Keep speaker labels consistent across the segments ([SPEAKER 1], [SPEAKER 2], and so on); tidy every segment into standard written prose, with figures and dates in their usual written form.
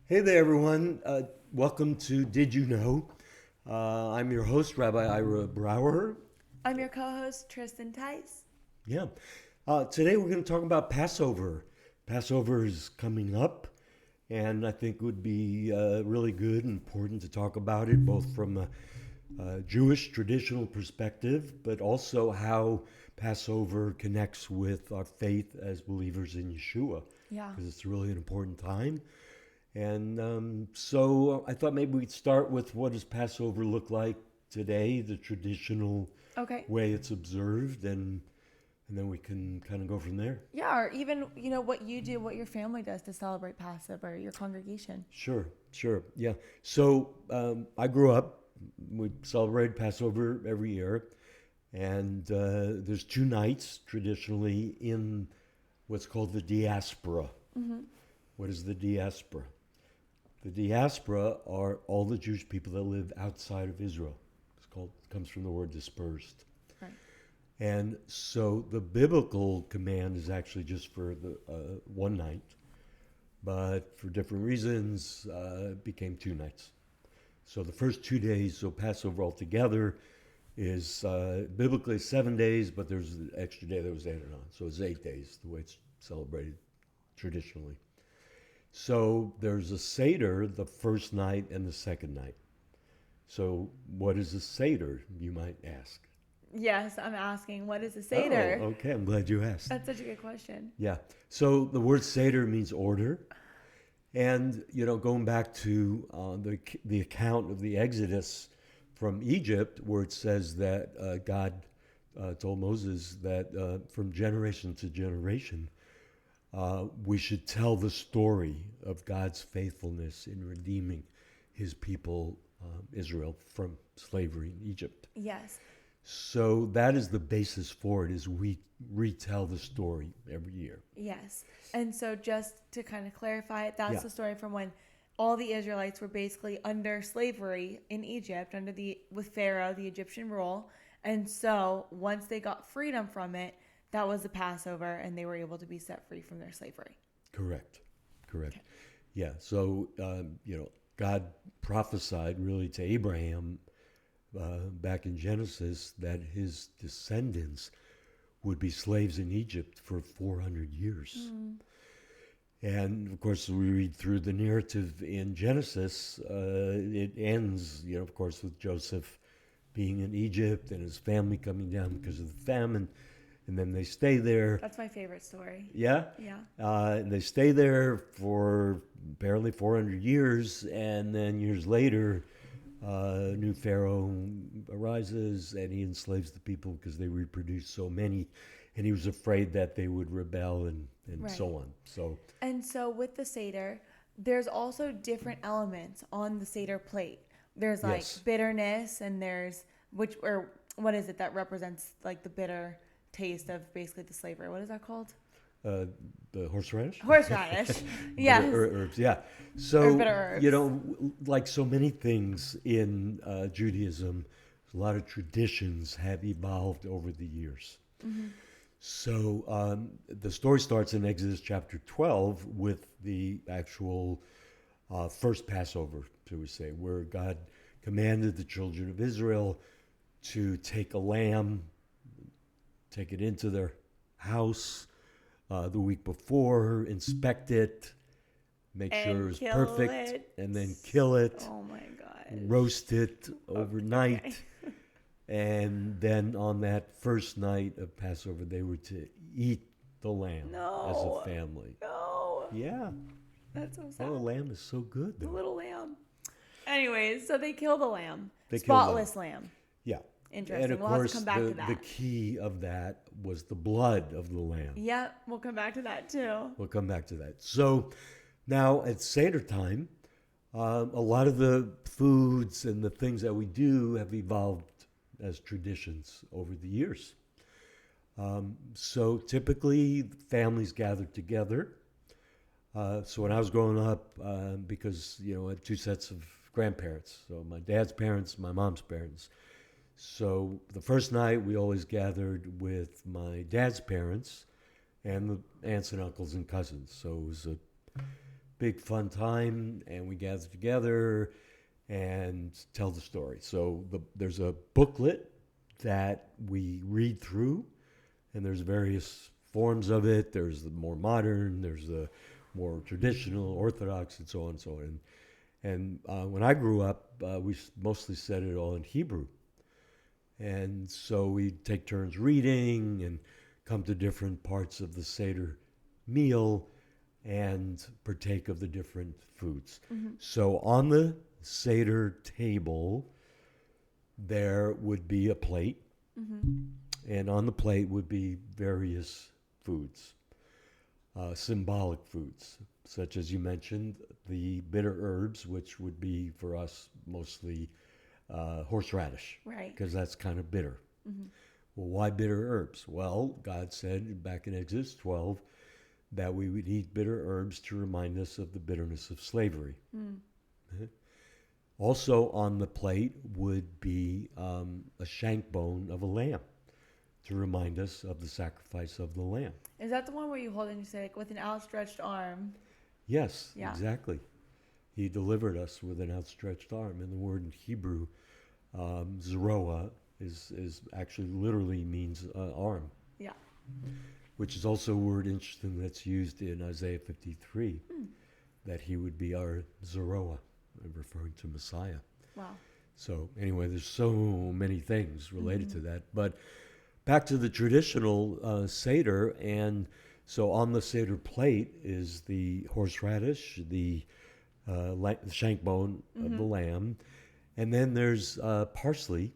[SPEAKER 1] Hey there, everyone. Welcome to Did You Know? I'm your host, Rabbi Ira Brower.
[SPEAKER 2] I'm your co-host Tristan Tice.
[SPEAKER 1] Yeah. Today we're going to talk about Passover. Passover is coming up, and I think it would be really good and important to talk about it, both from a Jewish traditional perspective, but also how Passover connects with our faith as believers in Yeshua,
[SPEAKER 2] Yeah.
[SPEAKER 1] because it's really an important time. And so I thought maybe we'd start with what does Passover look like today, the traditional
[SPEAKER 2] Okay.
[SPEAKER 1] way it's observed, and then we can kind of go from there.
[SPEAKER 2] Yeah, or even what you do, what your family does to celebrate Passover, your congregation.
[SPEAKER 1] Sure, sure, yeah. So I grew up. We celebrated Passover every year, and there's two nights traditionally in what's called the diaspora.
[SPEAKER 2] Mm-hmm.
[SPEAKER 1] What is the diaspora? The diaspora are all the Jewish people that live outside of Israel. It comes from the word dispersed.
[SPEAKER 2] Right.
[SPEAKER 1] And so the biblical command is actually just for the one night, but for different reasons, it became two nights. So the first 2 days, so Passover altogether is biblically 7 days, but there's an extra day that was added on. So it's 8 days, the way it's celebrated traditionally. So there's a Seder the first night and the second night. So what is a Seder, you might ask?
[SPEAKER 2] Yes, I'm asking, what is a
[SPEAKER 1] Oh,
[SPEAKER 2] Seder?
[SPEAKER 1] okay. I'm glad you asked.
[SPEAKER 2] That's such a good question.
[SPEAKER 1] Yeah. So the word Seder means order. And, going back to the account of the Exodus from Egypt, where it says that God told Moses that from generation to generation, we should tell the story of God's faithfulness in redeeming his people, Israel, from slavery in Egypt.
[SPEAKER 2] Yes.
[SPEAKER 1] So that is the basis for it, is we retell the story every year.
[SPEAKER 2] Yes. And so just to kind of clarify it, that's
[SPEAKER 1] Yeah.
[SPEAKER 2] the story from when all the Israelites were basically under slavery in Egypt, with Pharaoh, the Egyptian rule. And so once they got freedom from it, that was the Passover, and they were able to be set free from their slavery.
[SPEAKER 1] Correct. Correct.
[SPEAKER 2] Okay.
[SPEAKER 1] Yeah. So, God prophesied really to Abraham back in Genesis that his descendants would be slaves in Egypt for 400 years.
[SPEAKER 2] Mm.
[SPEAKER 1] And of course, we read through the narrative in Genesis. It ends, of course, with Joseph being in Egypt and his family coming down because of the famine. And then they stay there.
[SPEAKER 2] That's my favorite story.
[SPEAKER 1] Yeah?
[SPEAKER 2] Yeah.
[SPEAKER 1] And they stay there for apparently 400 years. And then years later, new Pharaoh arises and he enslaves the people because they reproduce so many. And he was afraid that they would rebel and
[SPEAKER 2] Right.
[SPEAKER 1] so on.
[SPEAKER 2] And so with the Seder, there's also different elements on the Seder plate. There's like
[SPEAKER 1] Yes.
[SPEAKER 2] bitterness, and there's what is it that represents like the bitter taste of basically the slavery? What is that called?
[SPEAKER 1] Uh, the horseradish?
[SPEAKER 2] Horseradish. Yes.
[SPEAKER 1] Herbs, yeah.
[SPEAKER 2] Or
[SPEAKER 1] So,
[SPEAKER 2] bitter herbs.
[SPEAKER 1] like so many things in Judaism, a lot of traditions have evolved over the years.
[SPEAKER 2] Mm-hmm.
[SPEAKER 1] So the story starts in Exodus chapter 12 with the actual first Passover, shall we say, where God commanded the children of Israel to take a lamb, take it into their house the week before, inspect it, make sure it's
[SPEAKER 2] kill
[SPEAKER 1] perfect,
[SPEAKER 2] it.
[SPEAKER 1] and then kill it,
[SPEAKER 2] Oh my god.
[SPEAKER 1] roast it overnight.
[SPEAKER 2] Okay.
[SPEAKER 1] And then on that first night of Passover, they were to eat the lamb as
[SPEAKER 2] No.
[SPEAKER 1] a family.
[SPEAKER 2] No.
[SPEAKER 1] Yeah.
[SPEAKER 2] That's so sad.
[SPEAKER 1] Oh, the lamb is so good,
[SPEAKER 2] The
[SPEAKER 1] though.
[SPEAKER 2] little lamb. Anyways, so they kill the lamb.
[SPEAKER 1] They kill the
[SPEAKER 2] Spotless lamb.
[SPEAKER 1] Yeah.
[SPEAKER 2] Interesting.
[SPEAKER 1] And of
[SPEAKER 2] We'll have to
[SPEAKER 1] course,
[SPEAKER 2] come back to
[SPEAKER 1] the
[SPEAKER 2] that.
[SPEAKER 1] key of that was the blood of the lamb.
[SPEAKER 2] Yeah, we'll come back to that too.
[SPEAKER 1] We'll come back to that. So now at Seder time, a lot of the foods and the things that we do have evolved as traditions over the years. So typically, families gathered together. So when I was growing up, because I had two sets of grandparents, so my dad's parents, my mom's parents. So the first night we always gathered with my dad's parents and the aunts and uncles and cousins. So it was a big fun time, and we gather together and tell the story. So there's a booklet that we read through, and there's various forms of it. There's the more modern, there's the more traditional, Orthodox, and so on and so on. And when I grew up, we mostly said it all in Hebrew. And so we'd take turns reading and come to different parts of the Seder meal and partake of the different foods. So on the Seder table, there would be a plate, and on the plate would be various foods, symbolic foods, such as you mentioned, the bitter herbs, which would be for us mostly horseradish,
[SPEAKER 2] Right.
[SPEAKER 1] because that's kind of bitter. Well, why bitter herbs? Well, God said back in Exodus 12 that we would eat bitter herbs to remind us of the bitterness of slavery. Also on the plate would be a shank bone of a lamb to remind us of the sacrifice of the lamb.
[SPEAKER 2] Is that the one where you hold and you say, like, with an outstretched arm?
[SPEAKER 1] Yes,
[SPEAKER 2] Yeah.
[SPEAKER 1] exactly. He delivered us with an outstretched arm. And the word in Hebrew, zeroah, is actually literally means arm.
[SPEAKER 2] Yeah.
[SPEAKER 1] Which is also a word, interesting, that's used in Isaiah 53, that he would be our zeroah, referring to Messiah.
[SPEAKER 2] Wow.
[SPEAKER 1] So anyway, there's so many things related to that. But back to the traditional Seder, and so on the Seder plate is the horseradish, the shank bone of the lamb, and then there's parsley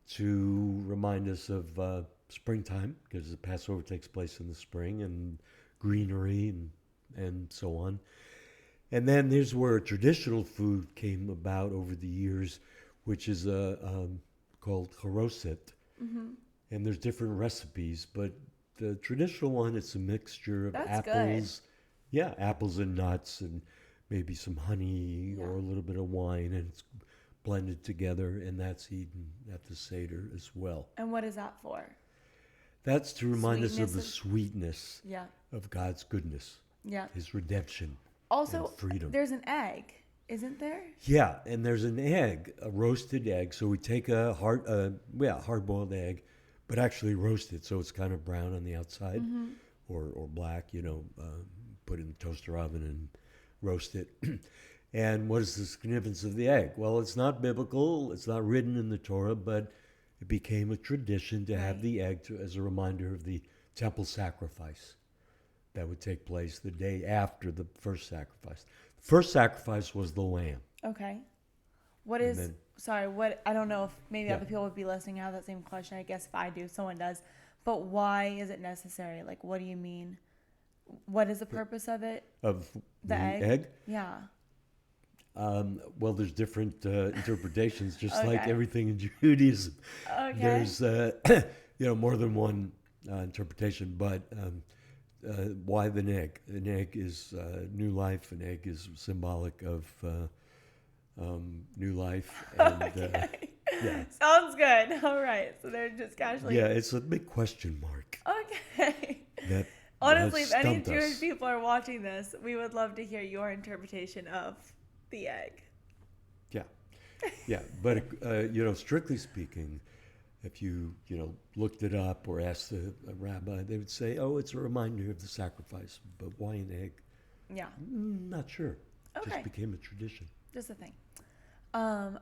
[SPEAKER 1] to remind us of springtime, because the Passover takes place in the spring, and greenery and so on. And then there's where traditional food came about over the years, which is called charoset. And there's different recipes, but the traditional one, it's a mixture of
[SPEAKER 2] That's
[SPEAKER 1] apples. Good. Yeah, apples and nuts and maybe some honey or a little bit of wine, and it's blended together, and that's eaten at the Seder as well.
[SPEAKER 2] And what is that for?
[SPEAKER 1] That's to remind us of the
[SPEAKER 2] Sweetness
[SPEAKER 1] sweetness of God's goodness, his redemption,
[SPEAKER 2] Also,
[SPEAKER 1] and freedom.
[SPEAKER 2] There's an egg, isn't there?
[SPEAKER 1] Yeah, and there's an egg, a roasted egg. So we take a hard-boiled egg, but actually roast it so it's kind of brown on the outside or black, put it in the toaster oven and roast it. And what is the significance of the egg? Well, it's not biblical, it's not written in the Torah, but it became a tradition to have the egg as a reminder of the temple sacrifice that would take place the day after the first sacrifice. The first sacrifice was the lamb.
[SPEAKER 2] Okay. I don't know if maybe other people would be listening have that same question. I guess if I do, someone does. But why is it necessary? Like, what do you mean? What is the purpose of it?
[SPEAKER 1] Of the egg?
[SPEAKER 2] Yeah.
[SPEAKER 1] Well, there's different interpretations, just like everything in Judaism.
[SPEAKER 2] Okay.
[SPEAKER 1] There's, more than one interpretation, but why the egg? An egg is new life. An egg is symbolic of new life. And,
[SPEAKER 2] Sounds good. All right. So they're just casually.
[SPEAKER 1] Yeah, it's a big question mark.
[SPEAKER 2] Okay.
[SPEAKER 1] That
[SPEAKER 2] Honestly, if any
[SPEAKER 1] stumped
[SPEAKER 2] Jewish
[SPEAKER 1] us.
[SPEAKER 2] people are watching this, we would love to hear your interpretation of the egg.
[SPEAKER 1] Yeah, but strictly speaking, if you looked it up or asked a rabbi, they would say, "Oh, it's a reminder of the sacrifice." But why an egg?
[SPEAKER 2] Yeah.
[SPEAKER 1] Not sure.
[SPEAKER 2] Okay.
[SPEAKER 1] Just became a tradition.
[SPEAKER 2] Just a thing.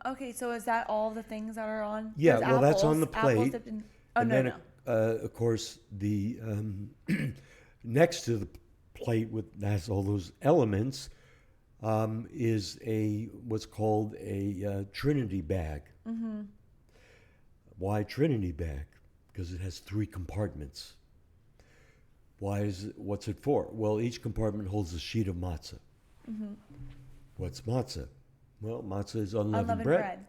[SPEAKER 2] Okay, so is that all the things that are on?
[SPEAKER 1] Yeah,
[SPEAKER 2] There's
[SPEAKER 1] well, that's on the
[SPEAKER 2] apples
[SPEAKER 1] plate.
[SPEAKER 2] dipped in-
[SPEAKER 1] And
[SPEAKER 2] no,
[SPEAKER 1] then,
[SPEAKER 2] no.
[SPEAKER 1] of course, the next to the plate that has all those elements is what's called a Trinity bag. Mm-hmm. Why Trinity bag? Because it has 3 compartments. What's it for? Well, each compartment holds a sheet of matzah. Mm-hmm. What's matzah? Well, matzah is unleavened bread.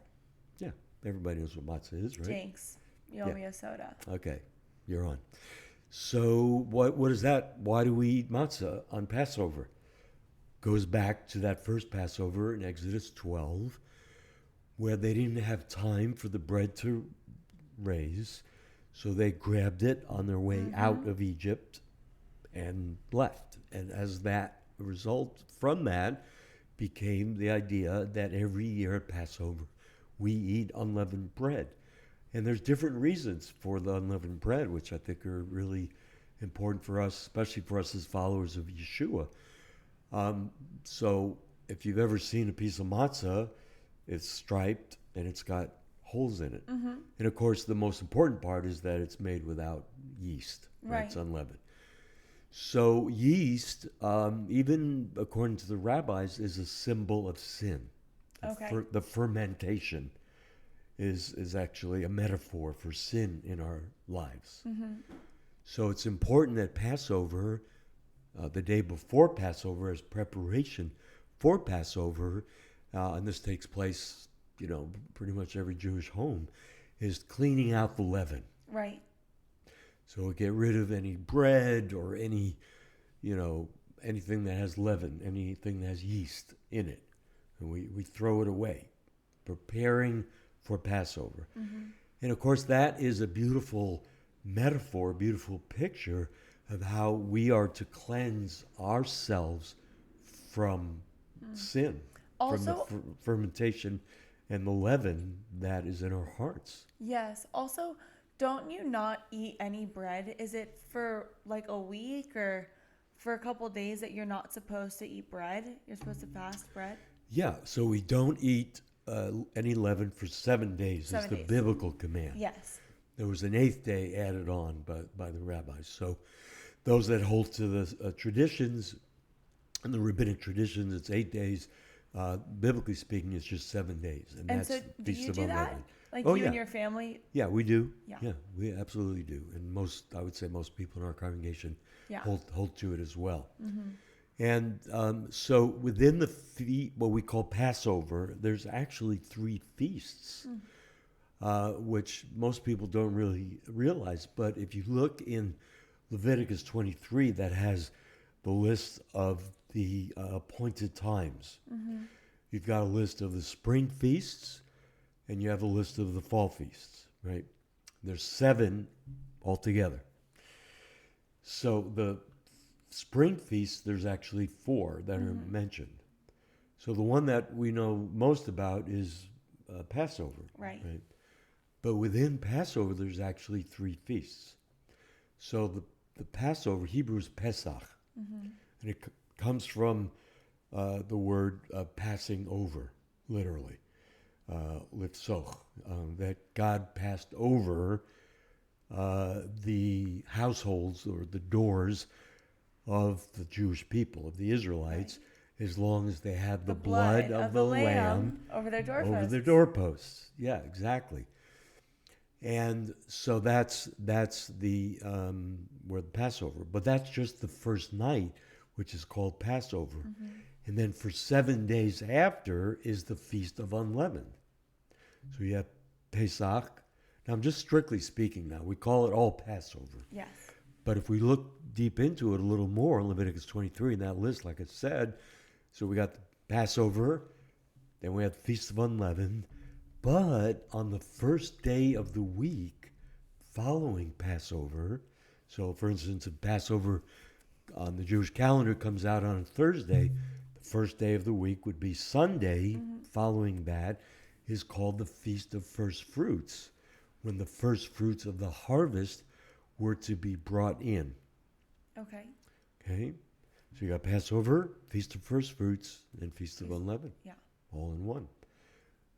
[SPEAKER 1] Yeah, everybody knows what matzah is, right?
[SPEAKER 2] Jinx. You owe me a soda.
[SPEAKER 1] Okay, you're on. So what is that? Why do we eat matzah on Passover? Goes back to that first Passover in Exodus 12, where they didn't have time for the bread to raise, so they grabbed it on their way out of Egypt and left. And as that a result from that became the idea that every year at Passover we eat unleavened bread. And there's different reasons for the unleavened bread, which I think are really important for us, especially for us as followers of Yeshua. So if you've ever seen a piece of matzah, it's striped and it's got holes in it.
[SPEAKER 2] Mm-hmm.
[SPEAKER 1] And of course, the most important part is that it's made without yeast.
[SPEAKER 2] Right.
[SPEAKER 1] It's unleavened. So yeast, even according to the rabbis, is a symbol of sin.
[SPEAKER 2] Okay.
[SPEAKER 1] The fermentation is actually a metaphor for sin in our lives.
[SPEAKER 2] Mm-hmm.
[SPEAKER 1] So it's important that Passover, the day before Passover, as preparation for Passover, and this takes place, pretty much every Jewish home, is cleaning out the leaven.
[SPEAKER 2] Right.
[SPEAKER 1] So we get rid of any bread or any, anything that has leaven, anything that has yeast in it. And we throw it away, preparing for Passover.
[SPEAKER 2] Mm-hmm.
[SPEAKER 1] And of course, that is a beautiful metaphor, beautiful picture of how we are to cleanse ourselves from sin,
[SPEAKER 2] Also,
[SPEAKER 1] from the fermentation and the leaven that is in our hearts.
[SPEAKER 2] yes. Also, don't you not eat any bread? Is it for like a week or for a couple days that you're not supposed to eat bread? You're supposed to fast bread?
[SPEAKER 1] Yeah, so we don't eat any leaven for 7 days.
[SPEAKER 2] 7
[SPEAKER 1] is the
[SPEAKER 2] days.
[SPEAKER 1] biblical command.
[SPEAKER 2] Yes.
[SPEAKER 1] There was an 8th day added on by the rabbis. So those that hold to the traditions and the rabbinic traditions, it's 8 days. Biblically speaking, it's just 7 days. And that's
[SPEAKER 2] so do
[SPEAKER 1] Feast
[SPEAKER 2] you
[SPEAKER 1] of
[SPEAKER 2] do that?
[SPEAKER 1] Unleavened.
[SPEAKER 2] Like
[SPEAKER 1] Oh,
[SPEAKER 2] you
[SPEAKER 1] yeah.
[SPEAKER 2] and your family?
[SPEAKER 1] Yeah, we do.
[SPEAKER 2] Yeah.
[SPEAKER 1] We absolutely do. And I would say most people in our congregation
[SPEAKER 2] Yeah.
[SPEAKER 1] hold to it as well.
[SPEAKER 2] Mm-hmm.
[SPEAKER 1] And so within what we call Passover, there's actually 3 feasts, which most people don't really realize. But if you look in Leviticus 23, that has the list of the appointed times.
[SPEAKER 2] Mm-hmm.
[SPEAKER 1] You've got a list of the spring feasts, and you have a list of the fall feasts, right? There's 7 altogether. So the spring feasts, there's actually 4 that are mentioned. So the one that we know most about is Passover.
[SPEAKER 2] Right.
[SPEAKER 1] But within Passover, there's actually 3 feasts. So the Passover, Hebrew is Pesach.
[SPEAKER 2] Mm-hmm.
[SPEAKER 1] And it comes from the word passing over, literally. Litzoch, that God passed over the households or the doors of the Jewish people, of the Israelites, as long as they had the blood of the lamb
[SPEAKER 2] over their doorposts.
[SPEAKER 1] over their doorposts. Yeah, exactly. And so that's the where the Passover. But that's just the first night, which is called Passover.
[SPEAKER 2] Mm-hmm.
[SPEAKER 1] And then for 7 days after is the Feast of Unleavened. So you have Pesach. Now, I'm just strictly speaking now. We call it all Passover.
[SPEAKER 2] Yes.
[SPEAKER 1] But if we look deep into it a little more in Leviticus 23 in that list, like I said, so we got the Passover, then we have the Feast of Unleavened. But on the first day of the week following Passover, so for instance, if Passover on the Jewish calendar comes out on a Thursday, the first day of the week would be Sunday. Following that is called the Feast of First Fruits, when the first fruits of the harvest were to be brought in.
[SPEAKER 2] Okay.
[SPEAKER 1] Okay? So you got Passover, Feast of First Fruits, and Feast of Unleavened.
[SPEAKER 2] Yeah.
[SPEAKER 1] All in one.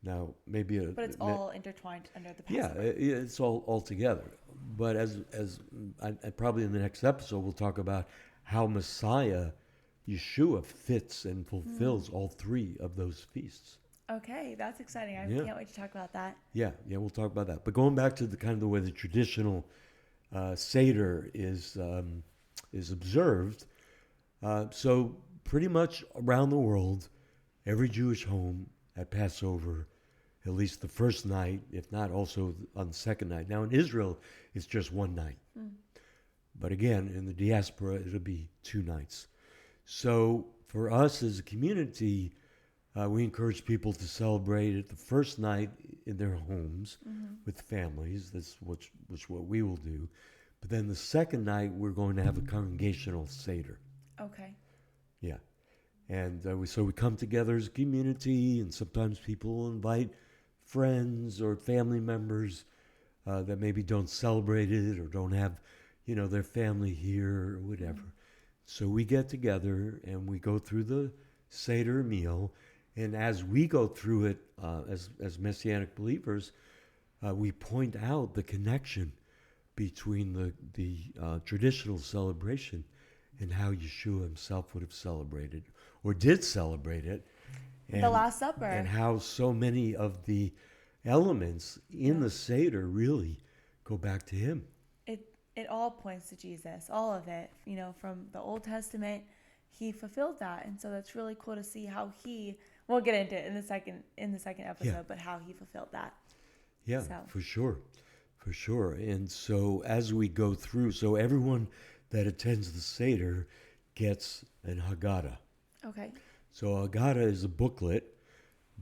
[SPEAKER 1] Now, maybe
[SPEAKER 2] But it's all intertwined under the
[SPEAKER 1] yeah,
[SPEAKER 2] Passover.
[SPEAKER 1] it's all together. But as I probably in the next episode, we'll talk about how Messiah, Yeshua, fits and fulfills all 3 of those feasts.
[SPEAKER 2] Okay, that's exciting. I
[SPEAKER 1] Yeah.
[SPEAKER 2] can't wait to talk about that.
[SPEAKER 1] Yeah, we'll talk about that. But going back to the kind of the way the traditional Seder is observed, so pretty much around the world, every Jewish home at Passover, at least the first night, if not also on the second night. Now in Israel, it's just one night. But again, in the diaspora, it'll be 2 nights. So for us as a community, we encourage people to celebrate it the first night in their homes with families. That's what we will do. But then the second night, we're going to have a congregational Seder.
[SPEAKER 2] Okay.
[SPEAKER 1] Yeah. And so we come together as a community, and sometimes people will invite friends or family members that maybe don't celebrate it or don't have, their family here or whatever. So we get together and we go through the Seder meal. And as we go through it as Messianic believers, we point out the connection between the traditional celebration and how Yeshua himself would have celebrated or did celebrate it. And,
[SPEAKER 2] The Last Supper.
[SPEAKER 1] And how so many of the elements in the Seder really go back to him.
[SPEAKER 2] It all points to Jesus, all of it. From the Old Testament, he fulfilled that, and so that's really cool to see how we'll get into it in the second episode, but how he fulfilled that.
[SPEAKER 1] Yeah, so. For sure. And so as we go through, so everyone that attends the Seder gets an Haggadah.
[SPEAKER 2] Okay.
[SPEAKER 1] So a Haggadah is a booklet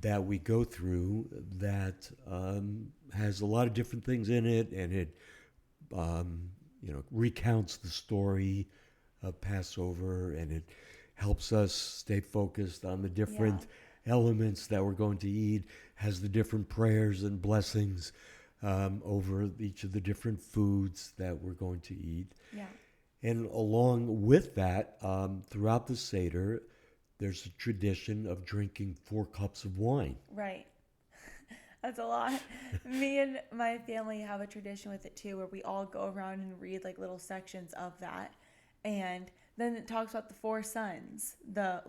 [SPEAKER 1] that we go through that has a lot of different things in it, and it recounts the story of Passover, and it helps us stay focused on the different elements that we're going to eat, has the different prayers and blessings over each of the different foods that we're going to eat.
[SPEAKER 2] Yeah.
[SPEAKER 1] And along with that, throughout the Seder, there's a tradition of drinking 4 cups of wine.
[SPEAKER 2] Right. That's a lot. Me and my family have a tradition with it too, where we all go around and read like little sections of that. And then it talks about the 4 sons, the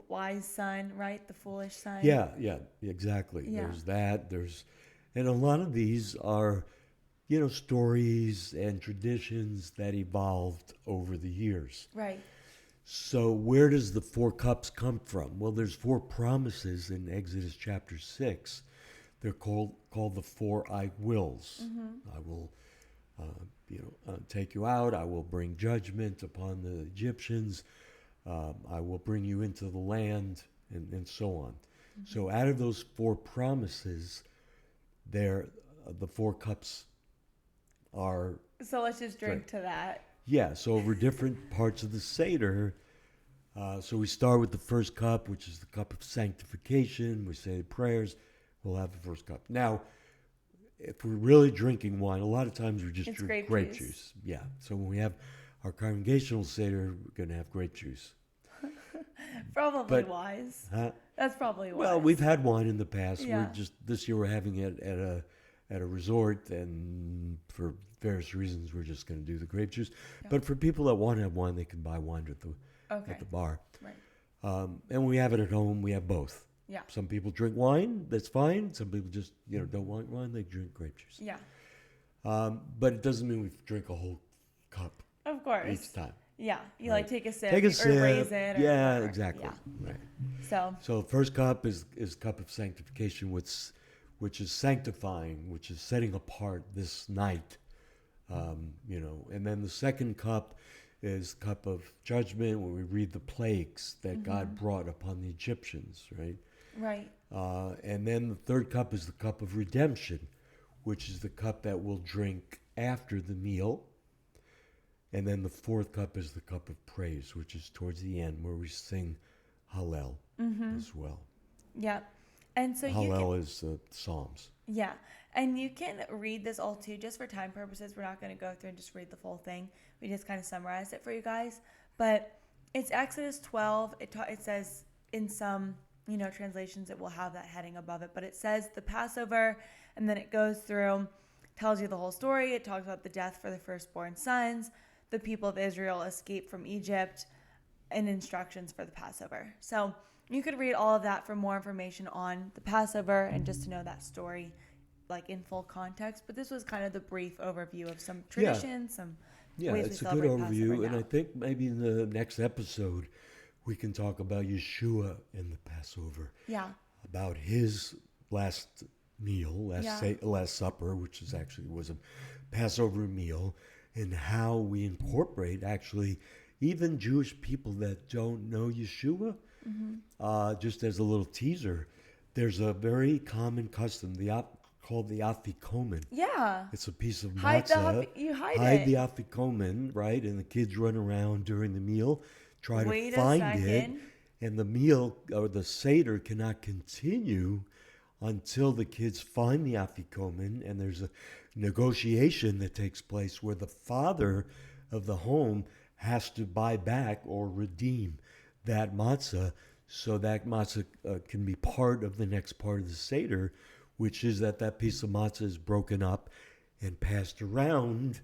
[SPEAKER 2] wise son, right? The foolish son.
[SPEAKER 1] Yeah, exactly. Yeah. There's that. And a lot of these are, stories and traditions that evolved over the years.
[SPEAKER 2] Right.
[SPEAKER 1] So where does the 4 cups come from? Well, there's 4 promises in Exodus chapter 6. They're called the 4 I wills. Mm-hmm. I will, take you out. I will bring judgment upon the Egyptians. I will bring you into the land, and so on. Mm-hmm. So out of those 4 promises, the 4 cups are.
[SPEAKER 2] So let's just drink to that.
[SPEAKER 1] Yeah. So over different parts of the Seder. So we start with the first cup, which is the cup of sanctification. We say prayers. We'll have the first cup. Now, if we're really drinking wine, a lot of times we just drink grape juice. Yeah. So when we have our congregational Seder, we're going to have grape juice.
[SPEAKER 2] Probably wise.
[SPEAKER 1] Huh?
[SPEAKER 2] That's probably wise.
[SPEAKER 1] Well, we've had wine in the past.
[SPEAKER 2] Yeah.
[SPEAKER 1] This year we're having it at a resort, and for various reasons we're just going to do the grape juice. Yeah. But for people that want to have wine, they can buy wine at the bar.
[SPEAKER 2] Right.
[SPEAKER 1] And we have it at home. We have both.
[SPEAKER 2] Yeah.
[SPEAKER 1] Some people drink wine. That's fine. Some people just don't want wine. They drink grape juice.
[SPEAKER 2] Yeah.
[SPEAKER 1] But it doesn't mean we drink a whole cup.
[SPEAKER 2] Of course.
[SPEAKER 1] Each time.
[SPEAKER 2] Yeah. You take a sip.
[SPEAKER 1] Take a sip.
[SPEAKER 2] Raise it.
[SPEAKER 1] Yeah. Exactly.
[SPEAKER 2] Yeah.
[SPEAKER 1] Right. So the first cup is cup of sanctification, which is sanctifying, which is setting apart this night. And then the second cup is cup of judgment, when we read the plagues that God brought upon the Egyptians, right?
[SPEAKER 2] Right.
[SPEAKER 1] And then the third cup is the cup of redemption, which is the cup that we'll drink after the meal. And then the fourth cup is the cup of praise, which is towards the end, where we sing Hallel as well.
[SPEAKER 2] Yeah. And so
[SPEAKER 1] Hallel is Psalms.
[SPEAKER 2] Yeah. And you can read this all too, just for time purposes. We're not going to go through and just read the full thing. We just kind of summarized it for you guys. But it's Exodus 12. It says in some, translations, it will have that heading above it. But it says the Passover, and then it goes through, tells you the whole story. It talks about the death for the firstborn sons, the people of Israel escape from Egypt, and instructions for the Passover. So you could read all of that for more information on the Passover and just to know that story in full context. But this was kind of the brief overview of some traditions, some ways
[SPEAKER 1] it's
[SPEAKER 2] we
[SPEAKER 1] a good
[SPEAKER 2] celebrate
[SPEAKER 1] overview.
[SPEAKER 2] Passover
[SPEAKER 1] And
[SPEAKER 2] now.
[SPEAKER 1] I think maybe in the next episode we can talk about Yeshua and the Passover.
[SPEAKER 2] Yeah.
[SPEAKER 1] About his last meal, last supper, which was a Passover meal, and how we incorporate actually even Jewish people that don't know Yeshua. Just as a little teaser, there's a very common custom, called the afikomen.
[SPEAKER 2] Yeah.
[SPEAKER 1] It's a piece of
[SPEAKER 2] Hide
[SPEAKER 1] matzah.
[SPEAKER 2] you hide it.
[SPEAKER 1] The afikomen, right? And the kids run around during the meal try to
[SPEAKER 2] Wait a
[SPEAKER 1] find it,
[SPEAKER 2] second.
[SPEAKER 1] and the meal or the Seder cannot continue until the kids find the afikomen, and there's a negotiation that takes place where the father of the home has to buy back or redeem that matzah so that matzah can be part of the next part of the Seder, which is that piece of matzah is broken up and passed around,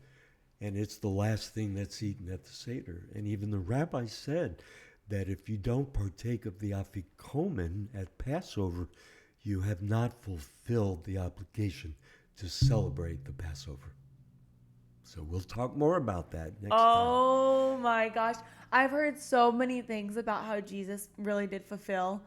[SPEAKER 1] and it's the last thing that's eaten at the Seder. And even the rabbi said that if you don't partake of the afikomen at Passover, you have not fulfilled the obligation to celebrate the Passover. So we'll talk more about that next time.
[SPEAKER 2] Oh my gosh. I've heard so many things about how Jesus really did fulfill,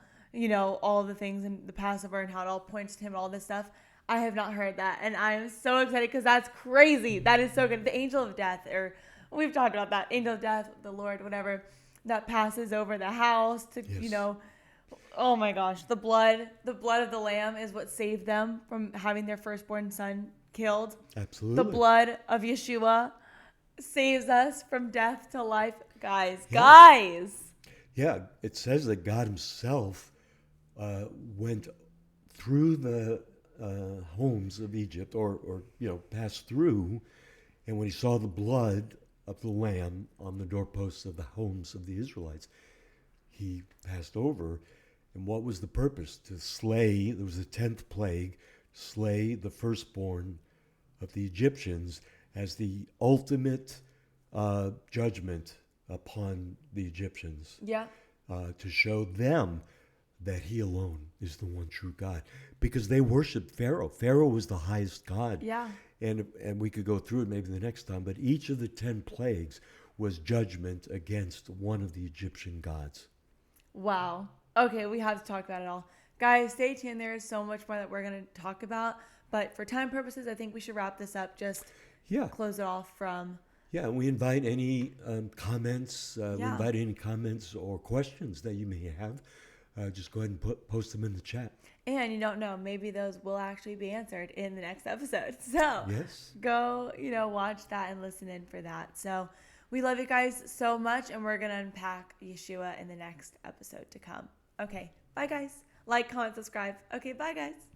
[SPEAKER 2] all the things in the Passover and how it all points to him and all this stuff. I have not heard that. And I'm so excited because that's crazy. That is so good. The angel of death, or we've talked about that. Angel of death, the Lord, whatever, that passes over the house to,
[SPEAKER 1] Yes.
[SPEAKER 2] Oh my gosh. The blood of the lamb is what saved them from having their firstborn son killed.
[SPEAKER 1] Absolutely.
[SPEAKER 2] The blood of Yeshua saves us from death to life. Guys.
[SPEAKER 1] Yeah, it says that God himself went through the homes of Egypt, or passed through, and when he saw the blood of the lamb on the doorposts of the homes of the Israelites, he passed over. And what was the purpose? To slay, there was the 10th plague, slay the firstborn of the Egyptians as the ultimate judgment upon the Egyptians.
[SPEAKER 2] Yeah.
[SPEAKER 1] To show them that he alone is the one true God. Because they worshiped Pharaoh. Pharaoh was the highest God.
[SPEAKER 2] Yeah.
[SPEAKER 1] And we could go through it maybe the next time, but each of the 10 plagues was judgment against one of the Egyptian gods.
[SPEAKER 2] Wow. Okay, we have to talk about it all. Guys, stay tuned. There is so much more that we're going to talk about. But for time purposes, I think we should wrap this up. Just close it off from...
[SPEAKER 1] Yeah, we invite any comments. We
[SPEAKER 2] Yeah.
[SPEAKER 1] invite any comments or questions that you may have. Just go ahead and post them in the chat.
[SPEAKER 2] And you don't know, maybe those will actually be answered in the next episode. So
[SPEAKER 1] Yes.
[SPEAKER 2] go, watch that and listen in for that. So we love you guys so much, and we're going to unpack Yeshua in the next episode to come. Okay, bye guys. Like, comment, subscribe. Okay, bye guys.